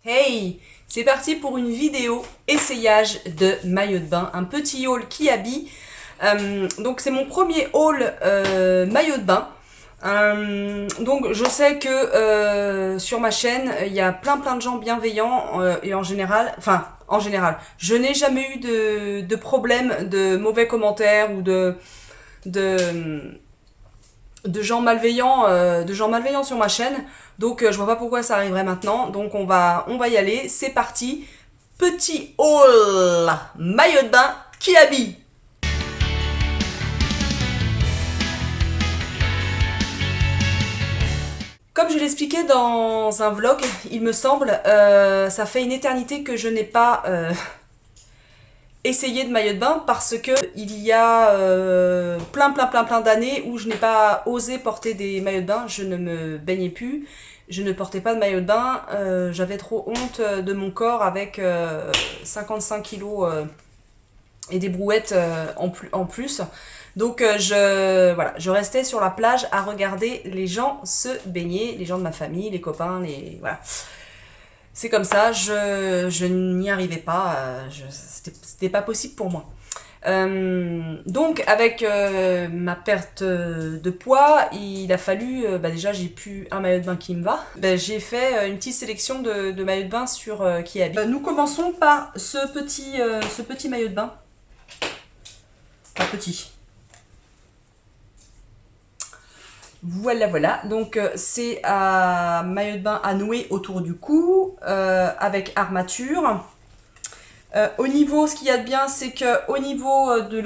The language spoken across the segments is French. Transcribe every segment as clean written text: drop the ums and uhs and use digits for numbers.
Hey, c'est parti pour une vidéo essayage de maillot de bain, un petit haul Kiabi. Donc c'est mon premier haul maillot de bain. Donc je sais que sur ma chaîne il y a plein de gens bienveillants et en général, je n'ai jamais eu de problème, de mauvais commentaires ou de de gens malveillants sur ma chaîne. Donc je vois pas pourquoi ça arriverait maintenant. Donc on va y aller. C'est parti. Petit haul maillot de bain Kiabi. Comme je l'expliquais dans un vlog, il me semble, ça fait une éternité que je n'ai pas essayé de maillot de bain parce que il y a plein d'années où je n'ai pas osé porter des maillots de bain. Je ne me baignais plus, je ne portais pas de maillot de bain, j'avais trop honte de mon corps avec 55 kilos et des brouettes en plus. Donc voilà, je restais sur la plage à regarder les gens se baigner, les gens de ma famille, les copains, voilà. C'est comme ça, je n'y arrivais pas, c'était pas possible pour moi. Donc avec ma perte de poids, il a fallu, déjà j'ai plus un maillot de bain qui me va. J'ai fait une petite sélection de maillots de bain sur Kiabi. Nous commençons par ce petit maillot de bain. Pas petit. Voilà. Donc c'est un maillot de bain à nouer autour du cou avec armature. Au niveau, ce qu'il y a de bien, c'est que au niveau de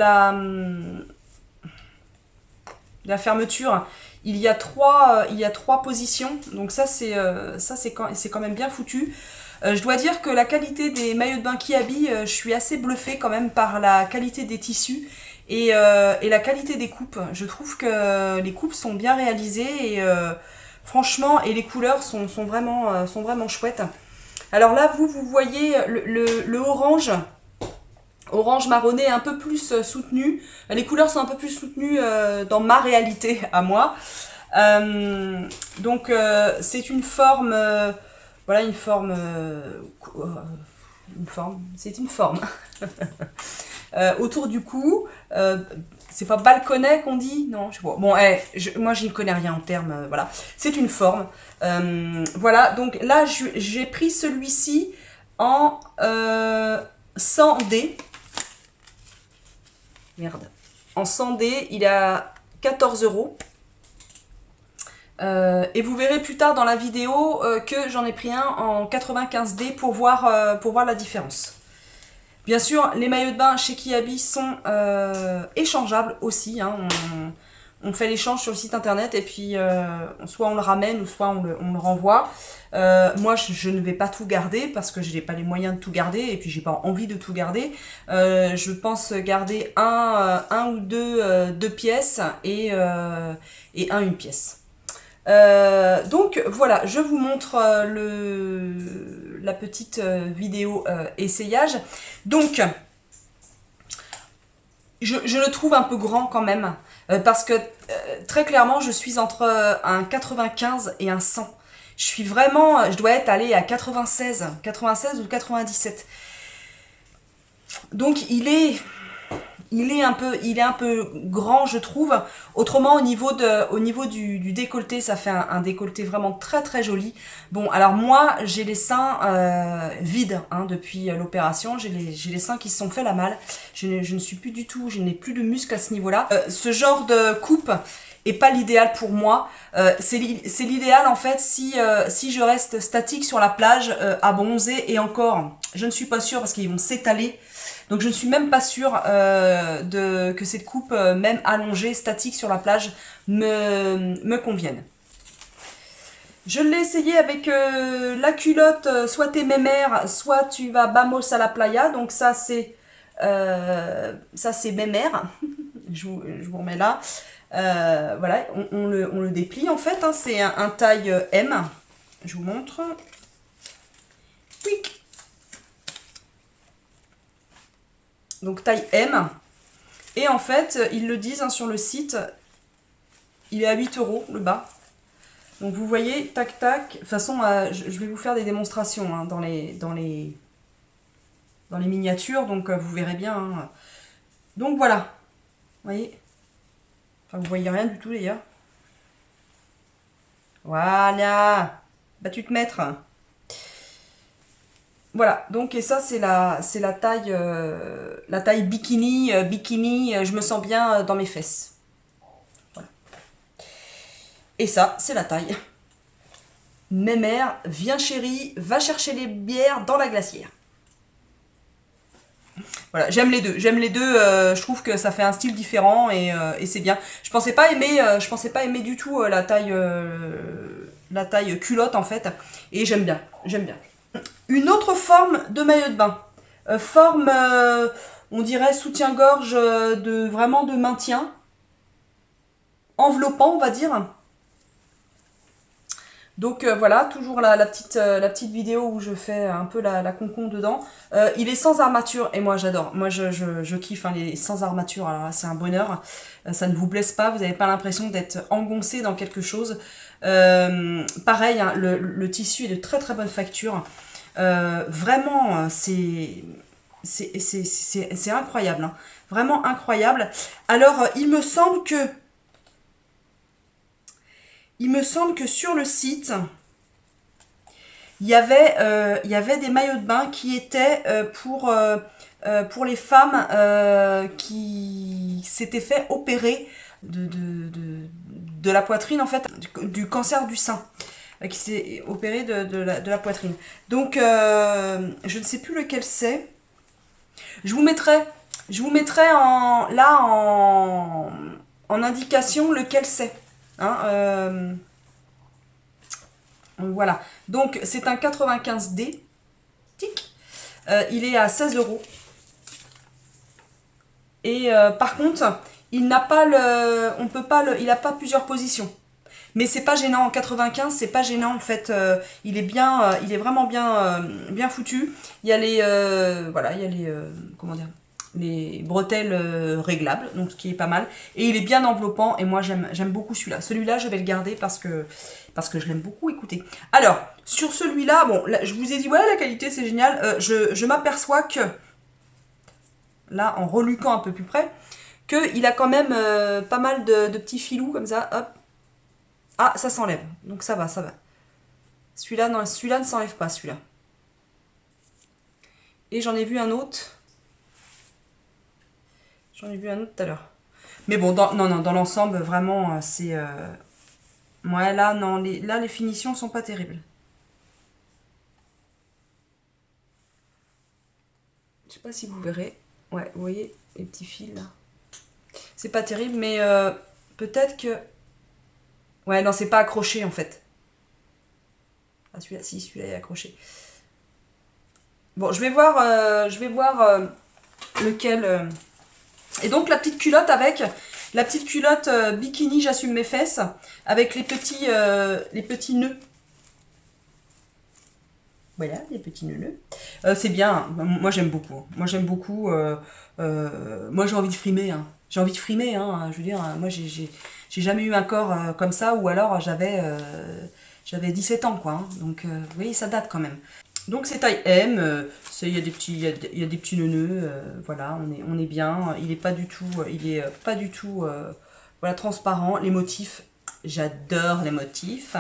la fermeture, il y a trois positions. Donc ça c'est quand même bien foutu. Je dois dire que la qualité des maillots de bain Kiabi, je suis assez bluffée quand même par la qualité des tissus et la qualité des coupes. Je trouve que les coupes sont bien réalisées et franchement, et les couleurs sont vraiment chouettes. Alors là, vous voyez le orange marronné un peu plus soutenu. Les couleurs sont un peu plus soutenues dans ma réalité à moi. Donc c'est une forme, voilà c'est une forme autour du cou. C'est pas balconnet qu'on dit, non, je sais pas. Bon, moi je ne connais rien en termes, voilà. C'est une forme. Voilà, donc là j'ai pris celui-ci en 100D. Merde. En 100D, il a 14 €. Et vous verrez plus tard dans la vidéo que j'en ai pris un en 95D pour voir la différence. Bien sûr, les maillots de bain chez Kiabi sont échangeables aussi. Hein. On fait l'échange sur le site internet et puis soit on le ramène ou soit on le renvoie. Moi, je ne vais pas tout garder parce que je n'ai pas les moyens de tout garder et puis j'ai pas envie de tout garder. Je pense garder un ou deux pièces et une pièce. Donc voilà, je vous montre la petite vidéo essayage. Donc, je le trouve un peu grand quand même, parce que très clairement, je suis entre un 95 et un 100. Je dois être allée à 96 ou 97. Donc il est un peu grand, je trouve. Autrement, au niveau du décolleté, ça fait un décolleté vraiment très joli. Bon, alors moi, j'ai les seins vides hein, depuis l'opération. J'ai les seins qui se sont fait la malle. Je ne suis plus du tout, je n'ai plus de muscles à ce niveau-là. Ce genre de coupe est pas l'idéal pour moi. C'est l'idéal en fait si je reste statique sur la plage à bronzer, et encore, je ne suis pas sûre parce qu'ils vont s'étaler. Donc je ne suis même pas sûre que cette coupe, même allongée, statique sur la plage, me convienne. Je l'ai essayé avec la culotte, soit t'es mémère, soit tu vas vamos à la playa. Donc ça c'est mémère. je vous remets là. Voilà, on le déplie en fait. Hein, c'est un taille M. Je vous montre. Quick. Donc taille M. Et en fait, ils le disent hein, sur le site, il est à 8 € le bas. Donc vous voyez, tac tac. De toute façon, je vais vous faire des démonstrations hein, dans les miniatures, donc vous verrez bien. Hein. Donc voilà, vous voyez. Enfin, vous voyez rien du tout d'ailleurs. Voilà. Bah tu te mettre. Voilà, donc et ça c'est la taille bikini, je me sens bien dans mes fesses. Voilà. Et ça, c'est la taille. Mémère, viens chérie, va chercher les bières dans la glacière. Voilà, j'aime les deux. Je trouve que ça fait un style différent et c'est bien. Je pensais pas aimer du tout la taille culotte en fait. Et j'aime bien. Une autre forme de maillot de bain. Forme, on dirait soutien-gorge vraiment de maintien. Enveloppant, on va dire. Donc voilà, toujours la petite vidéo où je fais un peu la concon dedans. Il est sans armature et moi j'adore. Moi je kiffe hein, les sans armature, alors là c'est un bonheur. Ça ne vous blesse pas, vous n'avez pas l'impression d'être engoncé dans quelque chose. Pareil, hein, le tissu est de très très bonne facture. Vraiment, c'est incroyable. Hein. Vraiment incroyable. Alors, il me semble que sur le site, il y avait des maillots de bain qui étaient pour les femmes qui s'étaient fait opérer de la poitrine, en fait, du cancer du sein, qui s'est opéré de la poitrine. Donc, je ne sais plus lequel c'est. Je vous mettrai en indication lequel c'est. Hein, voilà. Donc, c'est un 95D. Tic. Il est à 16 €. Et par contre, il n'a pas il n'a pas plusieurs positions. Mais c'est pas gênant. En 95, c'est pas gênant en fait. Il est vraiment bien foutu. Il y a comment dire, les bretelles réglables, donc ce qui est pas mal. Et il est bien enveloppant. Et moi j'aime beaucoup celui-là. Celui-là, je vais le garder parce que je l'aime beaucoup. Écoutez. Alors sur celui-là, bon, là, je vous ai dit ouais la qualité c'est génial. Je m'aperçois que là, en reluquant un peu plus près, qu'il a quand même pas mal de petits filous comme ça. Hop. Ah, ça s'enlève. Donc ça va. Celui-là ne s'enlève pas, celui-là. Et j'en ai vu un autre. Tout à l'heure. Mais bon, dans l'ensemble, vraiment, c'est... Ouais, là, non, les finitions sont pas terribles. Je sais pas si vous verrez. Ouais, vous voyez les petits fils, là. C'est pas terrible, mais peut-être que... Ouais, non, c'est pas accroché, en fait. Ah, celui-là, si, celui-là est accroché. Bon, je vais voir lequel... Et donc, la petite culotte bikini, j'assume mes fesses, avec les petits nœuds. Voilà, les petits nœuds. C'est bien, moi j'aime beaucoup. Moi j'ai envie de frimer. Hein. Je veux dire, moi j'ai jamais eu un corps comme ça, ou alors j'avais 17 ans, quoi. Hein. Donc, vous voyez, ça date quand même. Donc c'est taille M, il y a des petits nœuds, voilà, on est bien. Il est pas du tout, voilà, transparent. Les motifs, j'adore les motifs.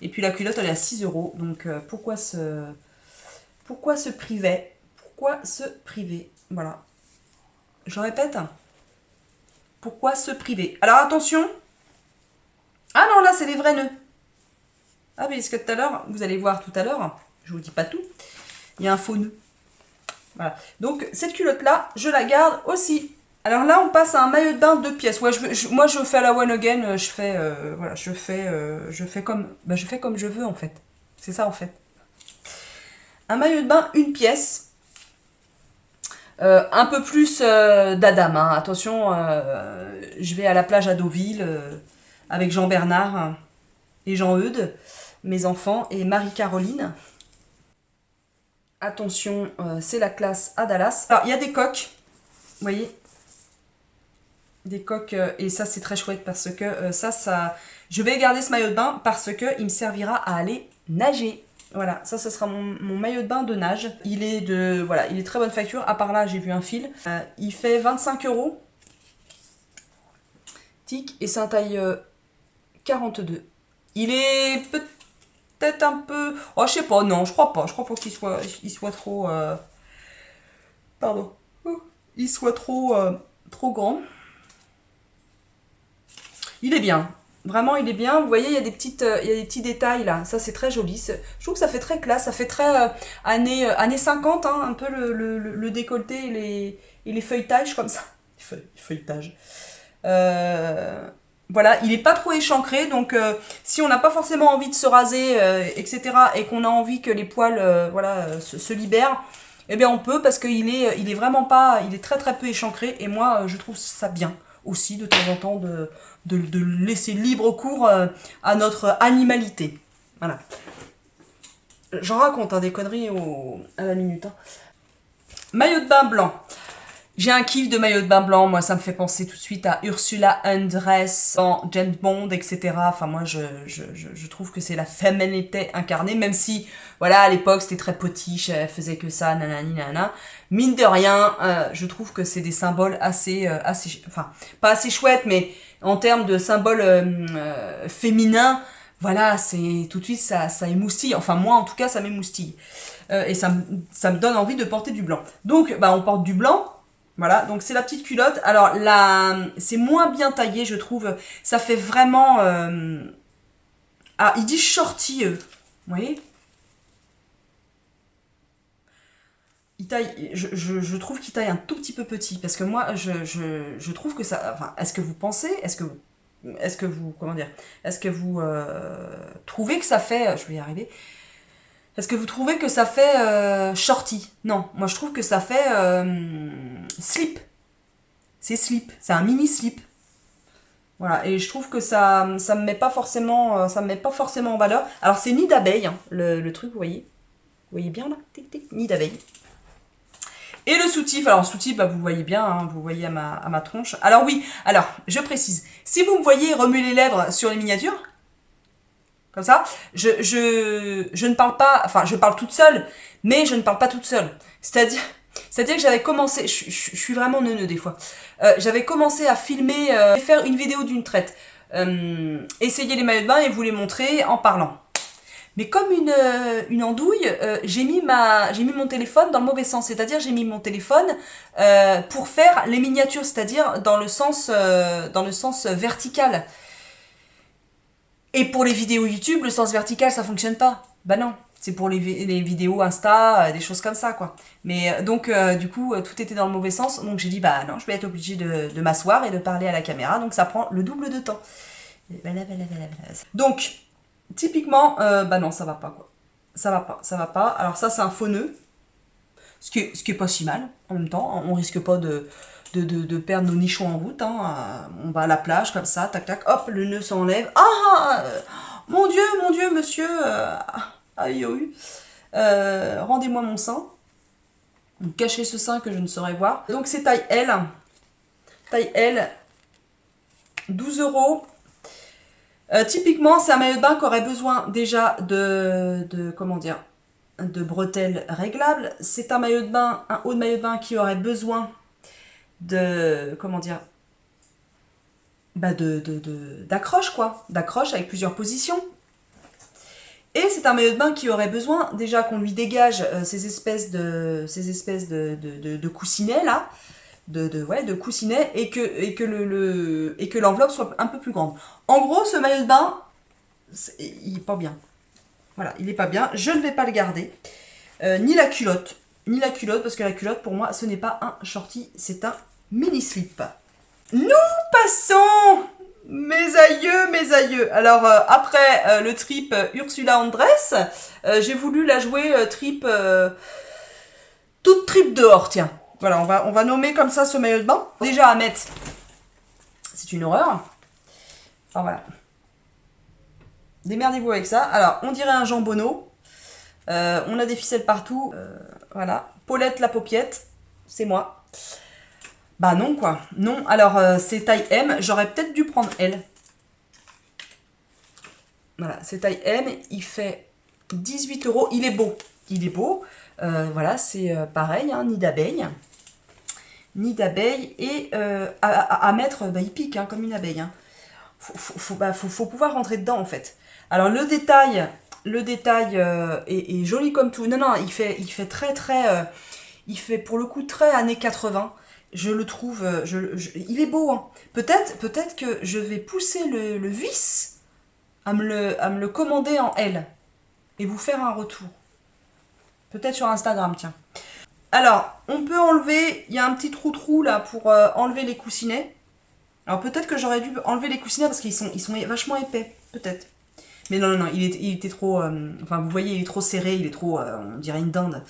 Et puis la culotte, elle est à 6 €. Donc pourquoi se priver? Pourquoi se priver? Voilà. Je répète. Pourquoi se priver? Alors attention. Ah non, là c'est des vrais nœuds. Ah mais parce que tout à l'heure, vous allez voir tout à l'heure, je vous dis pas tout, il y a un faux nœud. Voilà. Donc cette culotte là, je la garde aussi. Alors là, on passe à un maillot de bain 2 pièces. Ouais, moi je fais à la one again, voilà, je fais comme je veux en fait. C'est ça en fait. Un maillot de bain 1 pièce. Un peu plus d'Adam. Hein. Attention, je vais à la plage à Deauville avec Jean-Bernard et Jean-Eudes, mes enfants, et Marie-Caroline. Attention, c'est la classe à Dallas. Alors, il y a des coques, vous voyez. Des coques, et ça c'est très chouette parce que je vais garder ce maillot de bain parce que il me servira à aller nager. Voilà, ça ce sera mon maillot de bain de nage. Il est de, voilà, il est très bonne facture, à part là j'ai vu un fil. Il fait 25 €. Tic, et c'est un taille 42. Il est peut-être un peu... Oh, je sais pas, non, je crois pas qu'il soit trop... Pardon. Il soit trop grand. Il est bien. Vraiment, il est bien. Vous voyez, il y a des petits détails là. Ça, c'est très joli. Je trouve que ça fait très classe. Ça fait très années 50, hein, un peu le décolleté et les feuilletages comme ça. Feuilletage. Voilà, il n'est pas trop échancré. Donc, si on n'a pas forcément envie de se raser, etc., et qu'on a envie que les poils voilà, se libèrent, eh bien, on peut parce qu'il est vraiment pas... Il est très très peu échancré. Et moi, je trouve ça bien aussi de temps en temps de laisser libre cours à notre animalité. Voilà. J'en raconte des conneries à la minute. Hein. Maillot de bain blanc. J'ai un kiff de maillot de bain blanc. Moi, ça me fait penser tout de suite à Ursula Andress dans James Bond, etc. Enfin, moi, je trouve que c'est la féminité incarnée, même si, voilà, à l'époque, c'était très potiche, elle faisait que ça, nanani, nanana. Mine de rien, je trouve que c'est des symboles assez, enfin, pas assez chouettes, mais en termes de symboles féminins, voilà, c'est tout de suite, ça émoustille. Enfin, moi, en tout cas, ça m'émoustille. Et ça me donne envie de porter du blanc. Donc, bah, on porte du blanc. Voilà, donc c'est la petite culotte. Alors là, c'est moins bien taillé, je trouve. Ça fait vraiment... Ah, il dit shorty, vous voyez? Il taille, je trouve qu'il taille un tout petit peu petit. Parce que moi, je trouve que ça... Enfin, est-ce que vous pensez? Est-ce que vous... Comment dire? Est-ce que vous trouvez que ça fait... Je vais y arriver. Est-ce que vous trouvez que ça fait shorty? Non, moi je trouve que ça fait slip. C'est slip, c'est un mini slip. Voilà, et je trouve que ça me met pas forcément, en valeur. Alors c'est nid d'abeille, hein, le truc, vous voyez? Vous voyez bien là? Tic tic, nid d'abeille. Et le soutif, alors le soutif, bah, vous voyez bien, hein, vous voyez à ma tronche. Alors oui, alors je précise, si vous me voyez remuer les lèvres sur les miniatures, comme ça, je ne parle pas, enfin je parle toute seule, mais je ne parle pas toute seule. C'est-à-dire que j'avais commencé, je suis vraiment neuneux des fois, j'avais commencé à filmer, faire une vidéo d'une traite, essayer les maillots de bain et vous les montrer en parlant. Mais comme une andouille, j'ai mis mon téléphone dans le mauvais sens, c'est-à-dire j'ai mis mon téléphone pour faire les miniatures, c'est-à-dire dans le sens vertical. Et pour les vidéos YouTube, le sens vertical, ça fonctionne pas. Bah non, c'est pour les vidéos Insta, des choses comme ça, quoi. Mais donc, du coup, tout était dans le mauvais sens. Donc j'ai dit, bah non, je vais être obligée de m'asseoir et de parler à la caméra. Donc ça prend le double de temps. Donc, typiquement, bah non, ça va pas, quoi. Ça va pas. Alors ça, c'est un faux nœud. Ce qui est pas si mal, en même temps. On risque pas de perdre nos nichons en route. Hein. On va à la plage comme ça, tac tac, hop, le nœud s'enlève. Ah mon Dieu, monsieur, aïe, rendez-moi mon sein. Cachez ce sein que je ne saurais voir. Donc c'est taille L. Taille L, 12 €. Typiquement, c'est un maillot de bain qui aurait besoin déjà comment dire, de bretelles réglables. C'est un maillot de bain, un haut de maillot de bain qui aurait besoin comment dire, bah d'accroche, quoi, d'accroche avec plusieurs positions. Et c'est un maillot de bain qui aurait besoin déjà qu'on lui dégage ces espèces de coussinets là, de coussinets, et que l'enveloppe soit un peu plus grande. En gros, ce maillot de bain, il est pas bien. Voilà, il est pas bien. Je ne vais pas le garder. Ni la culotte, parce que la culotte, pour moi, ce n'est pas un shorty, c'est un mini slip. Nous passons, mes aïeux. Alors, après le trip Ursula Andress, j'ai voulu la jouer toute trip dehors, tiens. Voilà, on va nommer comme ça ce maillot de bain. Déjà, à mettre, c'est une horreur. Enfin, voilà. Démerdez-vous avec ça. Alors, on dirait un jambonneau. On a des ficelles partout. Voilà. Paulette la paupiette, c'est moi. Bah non quoi, non. Alors c'est taille M, j'aurais peut-être dû prendre L. Voilà, c'est taille M, il fait 18 €. Il est beau, il est beau. Voilà, c'est pareil, hein, nid d'abeille. Nid d'abeille et à mettre, bah, il pique hein, comme une abeille. Hein. Faut pouvoir rentrer dedans en fait. Alors le détail est joli comme tout. Non, non, il fait très très... il fait pour le coup très années 80. Je le trouve... il est beau. Hein. Peut-être que je vais pousser le vis à me le commander en L. Et vous faire un retour. Peut-être sur Instagram, tiens. Alors, on peut enlever... Il y a un petit trou là pour enlever les coussinets. Alors peut-être que j'aurais dû enlever les coussinets parce qu'ils sont vachement épais. Peut-être. Mais non, non, non, il était trop... enfin, vous voyez, il est trop serré, il est trop... on dirait une dinde.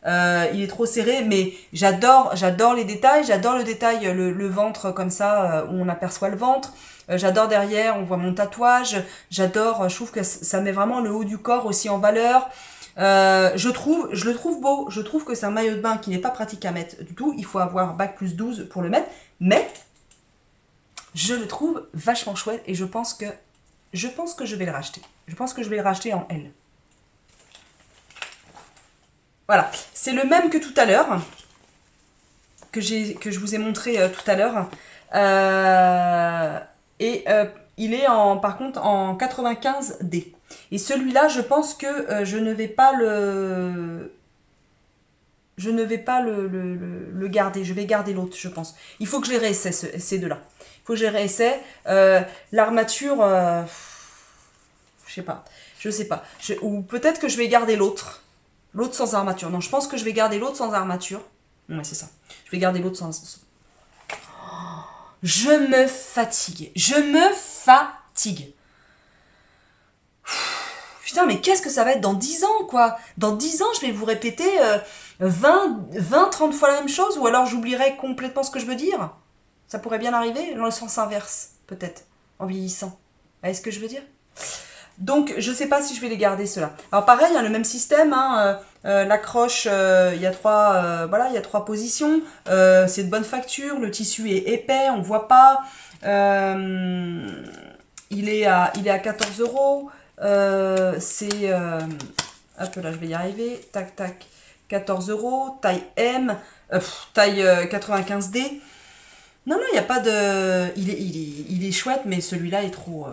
Il est trop serré, mais j'adore les détails. J'adore le détail, le ventre comme ça, où on aperçoit le ventre. J'adore derrière, on voit mon tatouage. J'adore, je trouve que ça met vraiment le haut du corps aussi en valeur. Je le trouve beau. Je trouve que c'est un maillot de bain qui n'est pas pratique à mettre du tout. Il faut avoir bac+12 pour le mettre. Mais je le trouve vachement chouette et je pense que je vais le racheter. Je pense que je vais le racheter en L. Voilà, c'est le même que tout à l'heure, que je vous ai montré tout à l'heure. Il est par contre en 95D. Et celui-là, je pense que je ne vais pas le garder. Je vais garder l'autre, je pense. Il faut que je les réessaie, ces deux-là. Il faut que je les réessaie. L'armature, je sais pas. Ou peut-être que je vais garder l'autre. L'autre sans armature. Non, je pense que je vais garder l'autre sans armature. Ouais, c'est ça. Je vais garder l'autre sans... Je me fatigue. Je me fatigue. Putain, mais qu'est-ce que ça va être dans 10 ans, quoi. Dans 10 ans, je vais vous répéter 30 fois la même chose, ou alors j'oublierai complètement ce que je veux dire. Ça pourrait bien arriver, dans le sens inverse, peut-être, en vieillissant. Vous voyez ce que je veux dire ? Donc, je ne sais pas si je vais les garder, ceux-là. Alors, pareil, hein, le même système. Hein, l'accroche, il y a trois positions. C'est de bonne facture. Le tissu est épais, on ne voit pas. Il est à 14 €. Hop là, je vais y arriver. Tac, tac. 14 €. Taille M. Taille 95D. Non, non, il n'y a pas de... Il est chouette, mais celui-là est trop...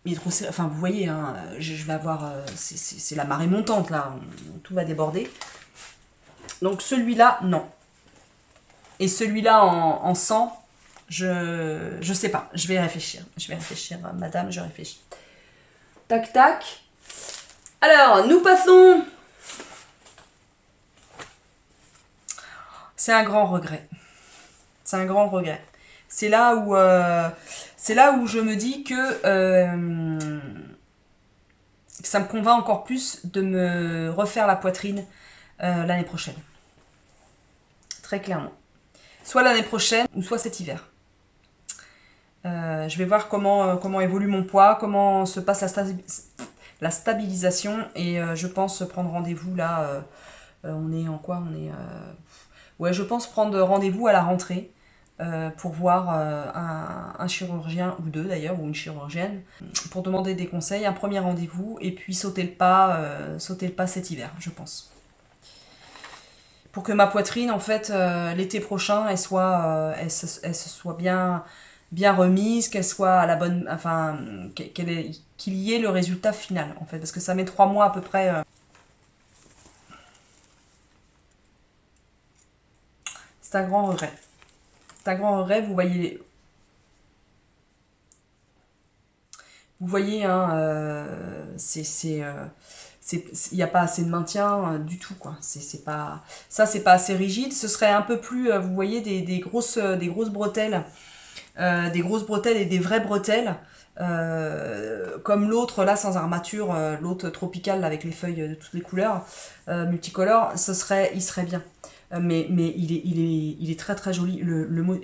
il est trop serré. Enfin, vous voyez, hein, je vais avoir... c'est la marée montante, là. Tout va déborder. Donc, celui-là, non. Et celui-là en sang, je sais pas. Je vais réfléchir. Madame, je réfléchis. Tac, tac. Alors, nous passons... C'est un grand regret. C'est un grand regret. C'est là où je me dis que ça me convainc encore plus de me refaire la poitrine l'année prochaine. Très clairement. Soit l'année prochaine, ou soit cet hiver. Je vais voir comment évolue mon poids, comment se passe la stabilisation, et je pense prendre rendez-vous là. On est en quoi ? Ouais, je pense prendre rendez-vous à la rentrée. Pour voir un chirurgien ou deux d'ailleurs, ou une chirurgienne, pour demander des conseils, un premier rendez-vous, et puis sauter le pas cet hiver, je pense. Pour que ma poitrine, en fait, l'été prochain, elle se soit bien remise, qu'elle soit à la bonne... Enfin, qu'il y ait le résultat final, en fait, parce que ça met 3 mois à peu près... C'est un grand regret. C'est un grand regret, vous voyez, hein, il n'y a pas assez de maintien du tout, quoi. C'est pas assez rigide. Ce serait un peu plus, vous voyez, des grosses bretelles, des grosses bretelles et des vraies bretelles, comme l'autre là sans armature, l'autre tropicale avec les feuilles de toutes les couleurs, multicolores. Il serait bien. Mais il est très très joli.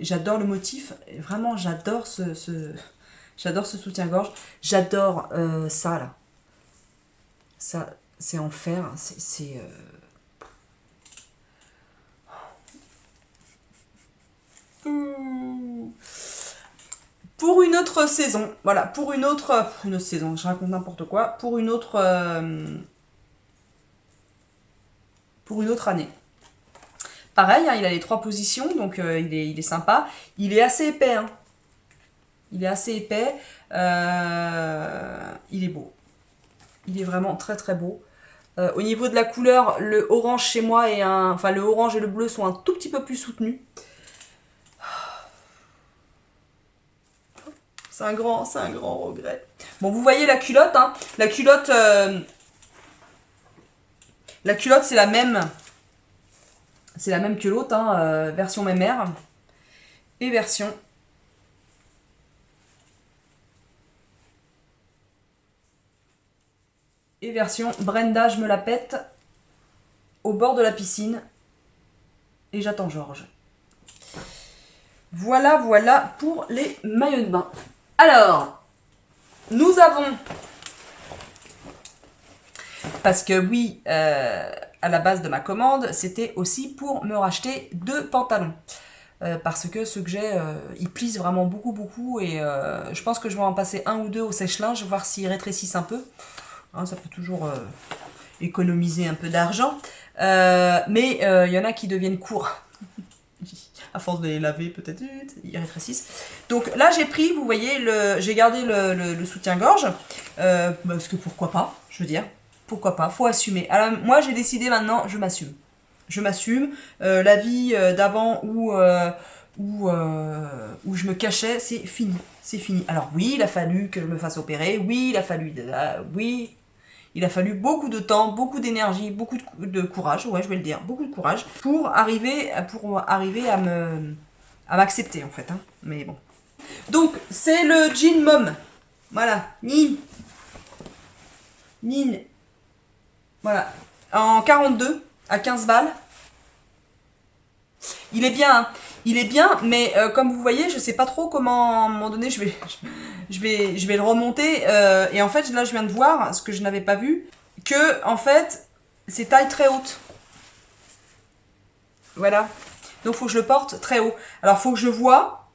J'adore le motif. Vraiment, j'adore j'adore ce soutien-gorge. J'adore ça là. Ça, c'est en fer. pour une autre saison. Voilà, pour une autre saison. Je raconte n'importe quoi. Pour une autre année. Pareil, hein, il a les 3 positions, donc il est sympa. Il est assez épais, hein. Il est assez épais. Il est beau. Il est vraiment très très beau. Au niveau de la couleur, le orange chez moi enfin le orange et le bleu sont un tout petit peu plus soutenus. C'est un grand regret. Bon, vous voyez la culotte, hein. La culotte, c'est la même. C'est la même que l'autre, hein, version mémère. Et version Brenda, je me la pète au bord de la piscine et j'attends Georges. Voilà pour les maillots de bain. Alors, nous avons, parce que oui, à la base de ma commande, c'était aussi pour me racheter 2 pantalons. Parce que ceux que j'ai, ils plissent vraiment beaucoup et je pense que je vais en passer 1 ou 2 au sèche-linge, voir s'ils rétrécissent un peu. Hein, ça peut toujours économiser un peu d'argent. Mais il y en a qui deviennent courts. À force de les laver, peut-être, ils rétrécissent. Donc là, j'ai pris, vous voyez, j'ai gardé le soutien-gorge. Parce que pourquoi pas, je veux dire. Pourquoi pas, faut assumer. Alors, moi, j'ai décidé maintenant, je m'assume. Je m'assume. La vie d'avant où je me cachais, c'est fini. C'est fini. Alors oui, il a fallu que je me fasse opérer. Oui, il a fallu beaucoup de temps, beaucoup d'énergie, beaucoup de courage, ouais, je vais le dire, beaucoup de courage, pour arriver à m'accepter, en fait. Hein. Mais bon. Donc, c'est le jean mom. Voilà. Nin. Voilà. En 42, à 15 balles. Il est bien, hein. Il est bien, mais comme vous voyez, je sais pas trop comment, à un moment donné, je vais le remonter. Et en fait, là, je viens de voir, ce que je n'avais pas vu, que, en fait, c'est taille très haute. Voilà. Donc, il faut que je le porte très haut. Alors, il faut que je vois,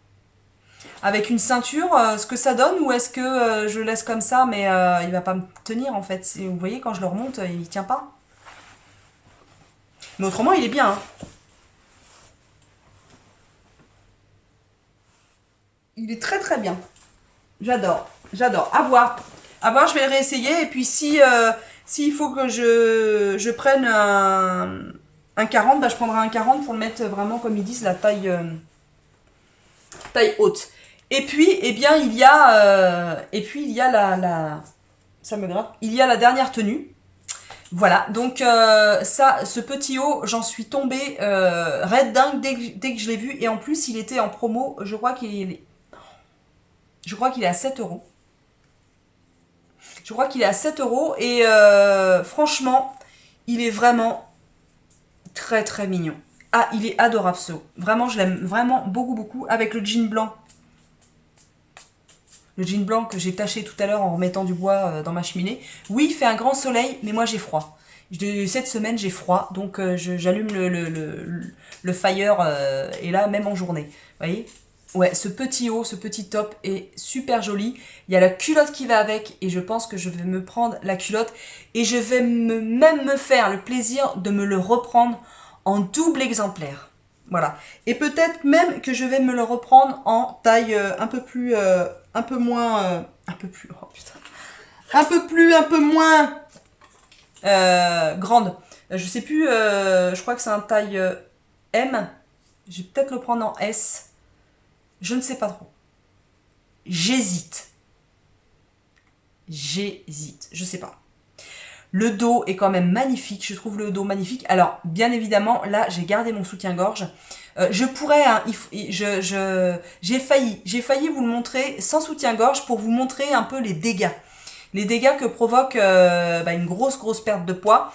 avec une ceinture, ce que ça donne, ou est-ce que je le laisse comme ça, mais il va pas me tenir, en fait. Vous voyez, quand je le remonte, il tient pas. Mais autrement, il est bien, hein. Il est très très bien. J'adore. À voir, je vais le réessayer. Et puis s'il faut que je prenne un 40, bah, je prendrai un 40 pour le mettre vraiment, comme ils disent, la taille haute. Et puis, eh bien, il y a ça me gratte. Il y a la dernière tenue. Voilà, donc ce petit haut, j'en suis tombée raide dingue dès que je l'ai vu. Et en plus, il était en promo. Je crois qu'il est à 7 euros. Je crois qu'il est à 7 euros. Et franchement, il est vraiment très très mignon. Ah, il est adorable ce haut. Vraiment, je l'aime vraiment beaucoup. Avec le jean blanc. Le jean blanc que j'ai taché tout à l'heure en remettant du bois dans ma cheminée. Oui, il fait un grand soleil, mais moi j'ai froid. Cette semaine, j'ai froid. Donc j'allume le fire. Et là, même en journée. Vous voyez ? Ouais, ce petit haut, ce petit top est super joli. Il y a la culotte qui va avec et je pense que je vais me prendre la culotte et je vais même me faire le plaisir de me le reprendre en double exemplaire. Voilà. Et peut-être même que je vais me le reprendre en taille un peu moins, grande. Je sais plus, je crois que c'est un taille M. Je vais peut-être le prendre en S. Je ne sais pas trop. J'hésite. Je sais pas. Le dos est quand même magnifique. Je trouve le dos magnifique. Alors, bien évidemment, là, j'ai gardé mon soutien-gorge. Je pourrais... Hein, j'ai failli vous le montrer sans soutien-gorge pour vous montrer un peu les dégâts. Les dégâts que provoque une grosse perte de poids.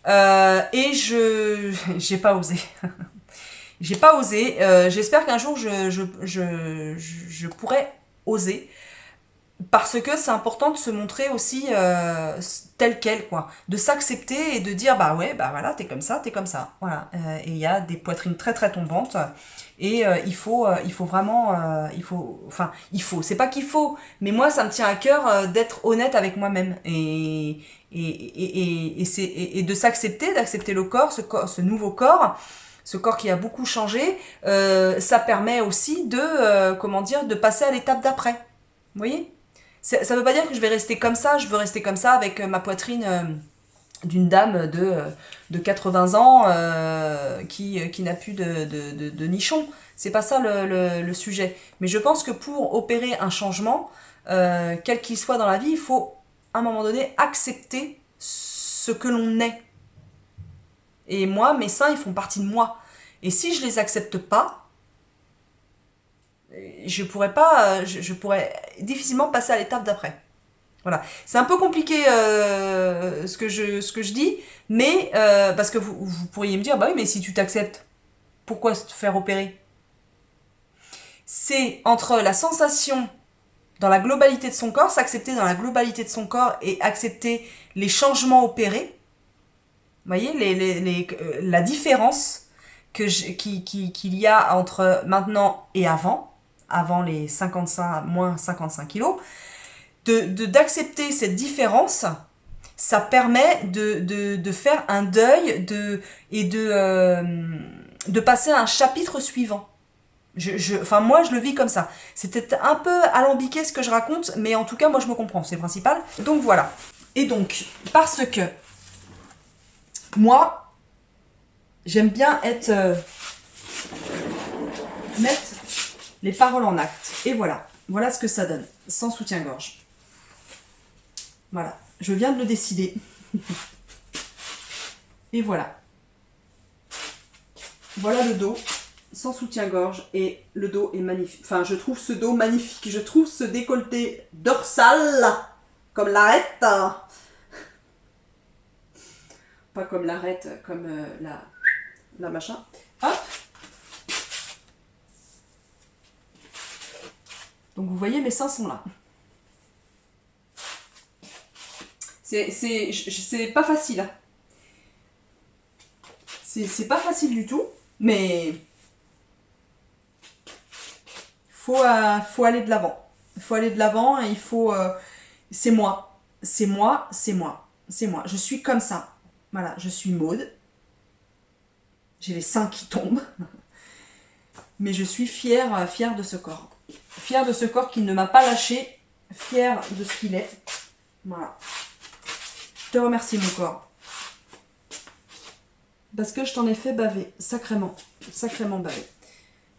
Et j'ai pas osé. J'ai pas osé. J'espère qu'un jour je pourrai oser. Parce que c'est important de se montrer aussi tel quel, quoi. De s'accepter et de dire, bah ouais, bah voilà, t'es comme ça, t'es comme ça. Voilà. Et il y a des poitrines très très tombantes. Et il faut vraiment, c'est pas qu'il faut, mais moi ça me tient à cœur d'être honnête avec moi-même et de s'accepter, d'accepter le corps, ce nouveau corps, ce corps qui a beaucoup changé. Ça permet aussi de, comment dire, de passer à l'étape d'après. Vous voyez? Ça veut pas dire que je vais rester comme ça, je veux rester comme ça avec ma poitrine d'une dame de 80 ans qui n'a plus de nichon. C'est pas ça le sujet. Mais je pense que pour opérer un changement, quel qu'il soit dans la vie, il faut à un moment donné accepter ce que l'on est. Et moi, mes seins, ils font partie de moi. Et si je les accepte pas, je pourrais difficilement passer à l'étape d'après. Voilà. C'est un peu compliqué ce que je dis, mais parce que vous pourriez me dire, bah oui, mais si tu t'acceptes, pourquoi te faire opérer? C'est entre la sensation dans la globalité de son corps, s'accepter dans la globalité de son corps et accepter les changements opérés. Vous voyez, la différence qu'il y a entre maintenant et avant les 55, moins 55 kilos, d'accepter cette différence, ça permet de faire un deuil et de passer à un chapitre suivant. Moi, je le vis comme ça. C'est peut-être un peu alambiqué ce que je raconte, mais en tout cas, moi, je me comprends, c'est le principal. Donc voilà. Et donc, parce que moi, j'aime bien mettre les paroles en acte. Et voilà. Voilà ce que ça donne, sans soutien-gorge. Voilà. Je viens de le décider. Et voilà. Voilà le dos. Sans soutien-gorge, et le dos est magnifique. Enfin, je trouve ce dos magnifique. Je trouve ce décolleté dorsal comme l'arête. Pas comme l'arête, comme la machin. Hop. Donc vous voyez, mes seins sont là. C'est pas facile. Hein. C'est pas facile du tout, mais faut aller de l'avant. Il faut aller de l'avant et il faut... c'est moi. C'est moi, c'est moi. C'est moi. Je suis comme ça. Voilà, je suis Maude. J'ai les seins qui tombent. Mais je suis fière de ce corps. Fière de ce corps qui ne m'a pas lâché. Fière de ce qu'il est. Voilà. Je te remercie, mon corps. Parce que je t'en ai fait baver. Sacrément. Sacrément baver.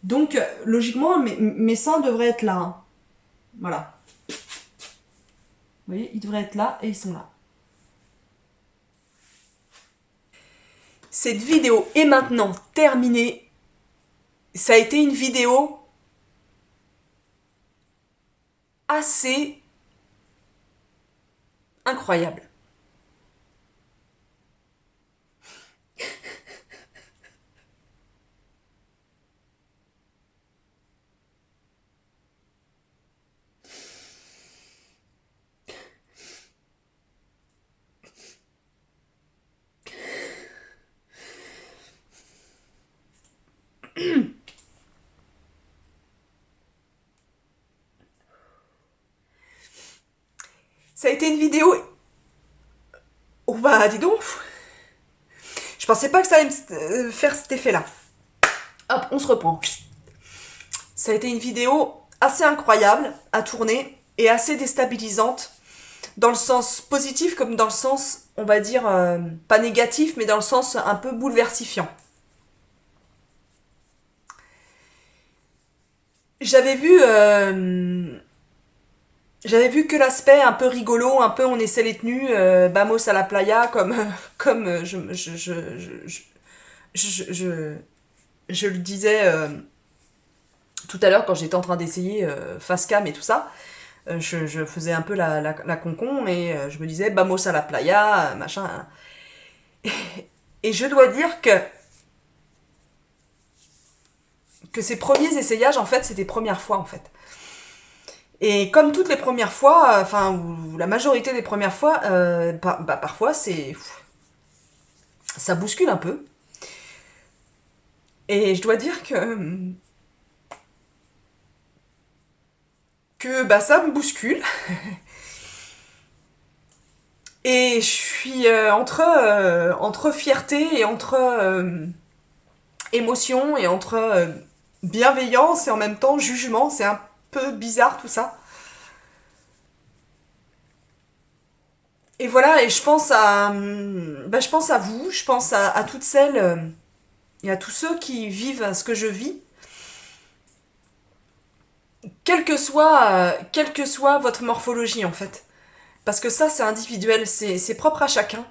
Donc, logiquement, mes seins devraient être là. Hein. Voilà. Vous voyez, ils devraient être là et ils sont là. Cette vidéo est maintenant terminée. Ça a été une vidéo assez incroyable. Ça a été une vidéo... Oh bah dis donc. Je pensais pas que ça allait me faire cet effet-là. Hop, on se reprend. Ça a été une vidéo assez incroyable à tourner et assez déstabilisante. Dans le sens positif comme dans le sens, on va dire, pas négatif, mais dans le sens un peu bouleversifiant. J'avais vu que l'aspect un peu rigolo, un peu on essaie les tenues, Bamos à la playa, comme je le disais tout à l'heure quand j'étais en train d'essayer face cam et tout ça. Je faisais un peu la concon et je me disais Bamos à la playa, machin. Et je dois dire que ces premiers essayages, en fait, c'était première fois, en fait. Et comme toutes les premières fois, enfin, ou la majorité des premières fois, parfois ça bouscule un peu. Et je dois dire que bah, ça me bouscule. Et je suis entre fierté et entre émotion et entre bienveillance et en même temps jugement. C'est un peu bizarre tout ça. Et voilà, et je pense à vous, je pense à toutes celles et à tous ceux qui vivent ce que je vis, quelle que soit votre morphologie en fait. Parce que ça, c'est individuel, c'est propre à chacun.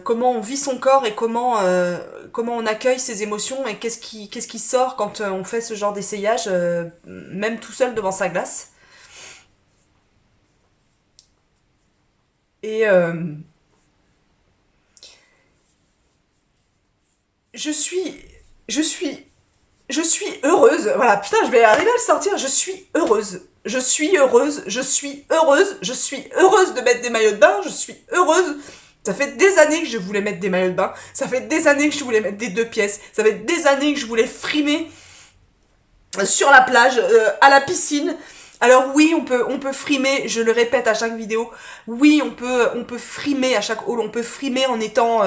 Comment on vit son corps et comment on accueille ses émotions et qu'est-ce qui sort quand on fait ce genre d'essayage, même tout seul devant sa glace. Et je suis, je suis, je suis heureuse. Voilà, putain, je vais arriver à le sortir. Je suis heureuse. Je suis heureuse. Je suis heureuse. Je suis heureuse de mettre des maillots de bain. Je suis heureuse. Ça fait des années que je voulais mettre des maillots de bain. Ça fait des années que je voulais mettre des 2 pièces. Ça fait des années que je voulais frimer sur la plage, à la piscine. Alors oui, on peut frimer, je le répète à chaque vidéo, oui, on peut frimer à chaque haul, on peut frimer en étant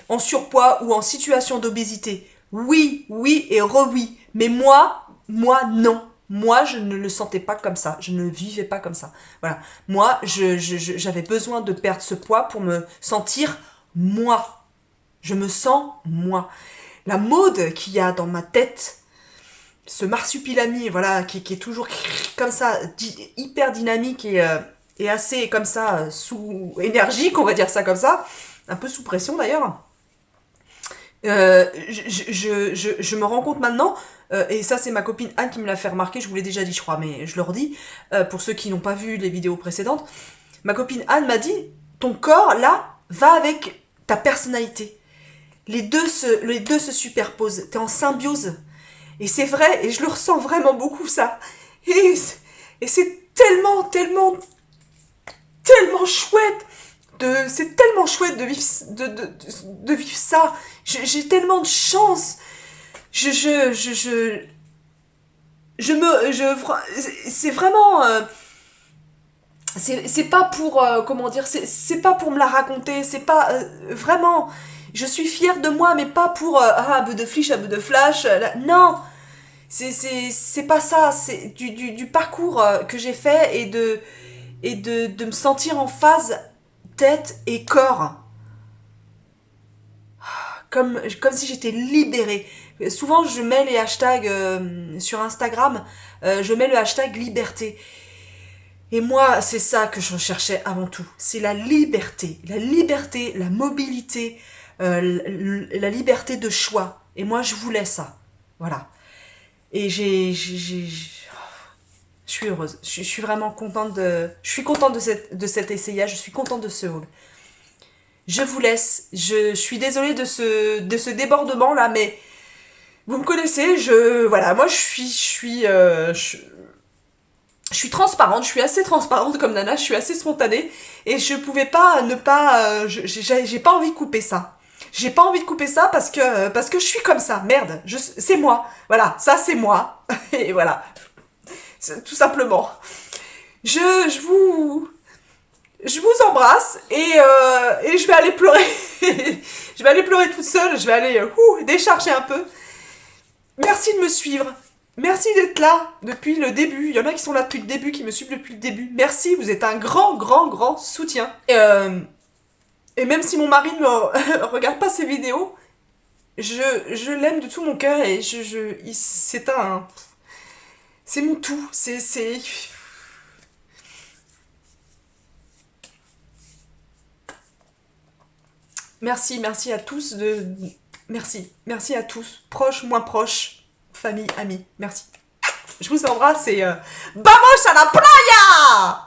en surpoids ou en situation d'obésité. Oui, oui et re-oui. Mais moi, non. Moi, je ne le sentais pas comme ça. Je ne vivais pas comme ça. Voilà. Moi, j'avais besoin de perdre ce poids pour me sentir moi. Je me sens moi. La mode qu'il y a dans ma tête, ce marsupilami, voilà, qui est toujours comme ça, hyper dynamique et assez comme ça, sous énergique, on va dire ça comme ça, un peu sous pression d'ailleurs. Je me rends compte maintenant, et ça c'est ma copine Anne qui me l'a fait remarquer, je vous l'ai déjà dit je crois, mais je le redis, pour ceux qui n'ont pas vu les vidéos précédentes, ma copine Anne m'a dit, ton corps là va avec ta personnalité. Les deux se superposent, t'es en symbiose. Et c'est vrai, et je le ressens vraiment beaucoup, ça. Et c'est tellement chouette. C'est tellement chouette de vivre, de vivre ça. J'ai tellement de chance. C'est vraiment... c'est pas pour... comment dire, c'est pas pour me la raconter. C'est pas... vraiment... Je suis fière de moi, mais pas pour... un peu de flish, un peu de flash. Non, c'est pas ça, c'est du parcours que j'ai fait et de me sentir en phase tête et corps. Comme si j'étais libérée. Souvent, je mets les hashtags sur Instagram, je mets le hashtag liberté. Et moi, c'est ça que je recherchais avant tout. C'est la liberté, la mobilité, la liberté de choix. Et moi, je voulais ça. Voilà. Et je suis heureuse. Je suis vraiment contente je suis contente de cet essayage. Je suis contente de ce haul. Je vous laisse. Je suis désolée de ce débordement là, mais vous me connaissez. Voilà, moi je suis transparente. Je suis assez transparente comme Nana. Je suis assez spontanée et je pouvais pas ne pas. J'ai pas envie de couper ça. J'ai pas envie de couper ça parce que je suis comme ça. Merde, c'est moi. Voilà, ça c'est moi. Et voilà, tout simplement. Je vous embrasse et je vais aller pleurer. Je vais aller pleurer toute seule. Je vais aller décharger un peu. Merci de me suivre. Merci d'être là depuis le début. Il y en a qui sont là depuis le début, qui me suivent depuis le début. Merci, vous êtes un grand soutien. Et même si mon mari ne me regarde pas ces vidéos, je l'aime de tout mon cœur et c'est mon tout. Merci à tous merci à tous, proches, moins proches, famille, amis, merci. Je vous embrasse et vamos a la playa!